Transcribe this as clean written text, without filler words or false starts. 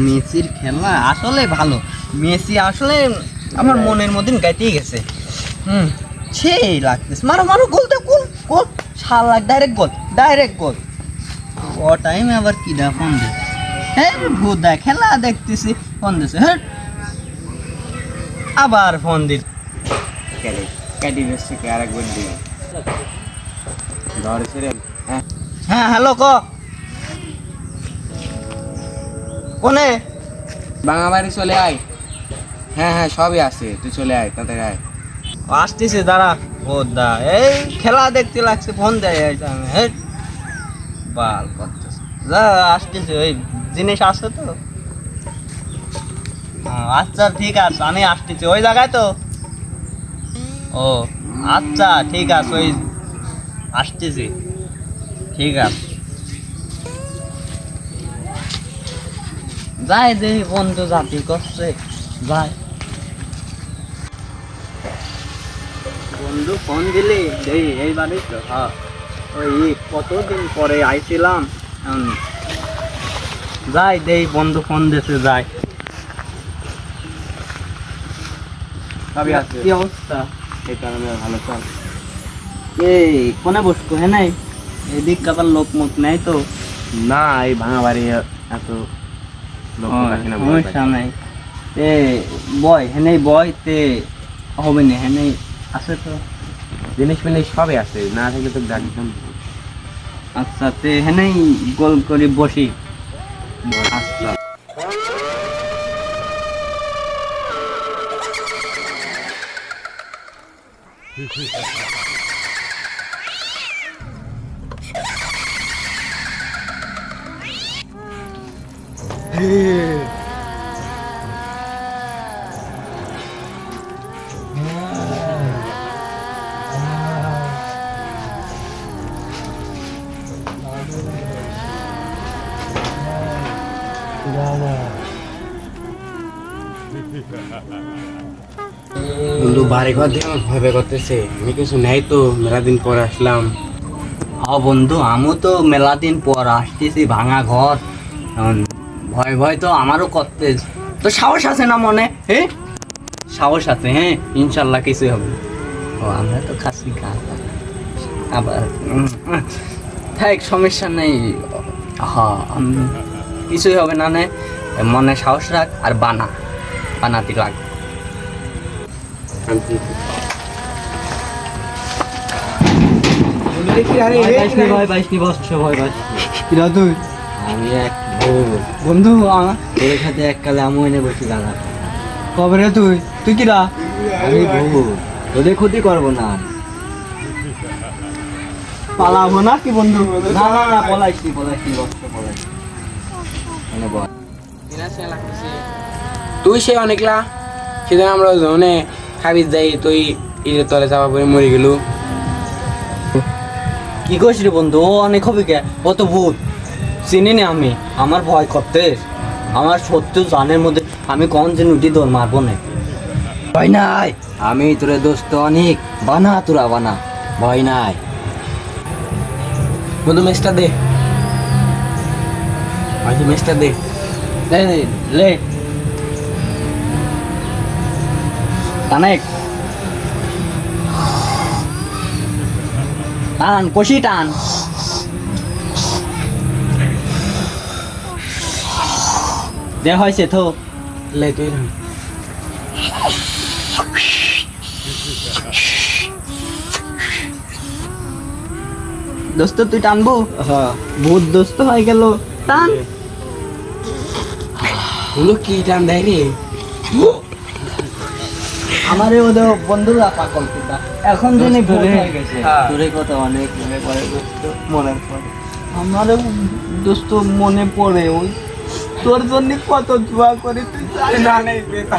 মেসির খেলা আসলে ভালো। মেসি আসলে আমার মনের মধ্যে গাইতেই গেছে। সেই লাগতেছে। মারো মারো, গোল তো গোল গোল, শালা ডাইরেক্ট গোল। ও টাইমে আবার কি দা ফোন দে, হ্যাঁ ভূত খেলা দেখতেছি, ফোন দিছে, হ্যাঁ আবার ফোন দিস। হ্যাঁ হ্যালো, কোনে? বাঙাবাড়ি চলে আয়। হ্যাঁ হ্যাঁ সবই আছে, তুই চলে আয়, তাড়াতাড়ি আয়। আসতেছে দাঁড়া। ও দা এই খেলা দেখতে লাগছে, ফোন দেয় আমি, হ্যাঁ বাল করতেছে। যা আসতেছে, ওই জিনিস আছে তো। আচ্ছা ঠিক আছে, আমি আসতেছি ওই জায়গায় তো। ও আচ্ছা ঠিক আছে, ওই আসতেছি, ঠিক আছে। যাই দেখি বন্ধু জাতি করছে, যাই। বন্ধু ফোন দিলি দেখি এই বাড়ি তো। হ্যাঁ ওই কতদিন পরে আইছিলাম, যাই দেই বন্ধু ফোন দিছে, যাই। সবই আছে। কি অবস্থা? এই কারণে ভালো চল। এই কোনে বসবো? হ্যাঁ নাই এদিক কাবার লোক মুখ নাই তো। না, এই ভাঙাবাড়ি এত সমস্যা নাই। তে বয় হেনেই বয়, তে হবে না হেনেই আছে তো জিনিস মিনিস সবই আছে, না থাকলে তো ডাকতাম। আচ্ছা তে হেনেই গোল করে বসি। আচ্ছা বন্ধু বাড়ি ঘর দিয়ে আমার ভয় করতেছে, আমি কিছু নেই তো, মেলা দিন পর আসলাম। হ্যাঁ বন্ধু, আমিও তো মেলা দিন পর আসতেছি, ভাঙা ঘর, ভয় ভয় তো আমারও করতে। তো সাহস আছে না মনে? হ্যাঁ সাহস আছে, হ্যাঁ ইনশাল্লাহ কিছুই হবে না। ও আমরা তো খাসি আবার থাক, সমস্যা নেই। হ্যাঁ কিছুই হবে না, নে মনে সাহস রাখ, আর বানাতে লাগ। আমি এক বন্ধু তোর সাথে এককালে আমি এনে বসে দাঁড়া। কবে রে তুই কিরা? আমি তোদের ক্ষতি করবো না, পালাবো না কি বন্ধু? না না না, পলাইছি মানে বল। তুই সে অনেকলা সেদিন আমরা জনে খাবি যাই, তুই ইটের তলে চাপা পড়ে মরে গেল। কি কইস রে বন্ধু? ও অনেক হবে কে? ও তো ভূত, চিনি না আমি। আমার ভয় করতে, আমার সত্য জানের মধ্যে আমি কখন যে উঠি তোর মারবো না। ভয় নাই, আমি তোরে দোস্ত অনেক, তোরা বানা, ভয় নাই। বন্ধু মেসটা দে, হয়তো মেসটা দে। লে টানেক টান, কষি টান। দে হয়েছে তো, লে তুই দোস্ত তুই টানবো? ভূত দোস্ত হয়ে গেল, টান। বন্ধু কি টান দেয় রে? আমারে ওদের বন্ধুরা পাগল পিতা, এখন জেনে ভূত হয়ে গেছে। তোরে কথা অনেক মনে পড়ে দোস্ত, মনে পড়ে আমারও দোস্ত, মনে পড়ে। ওই তোর জন্য কত দোয়া করে, তুই জানিস না।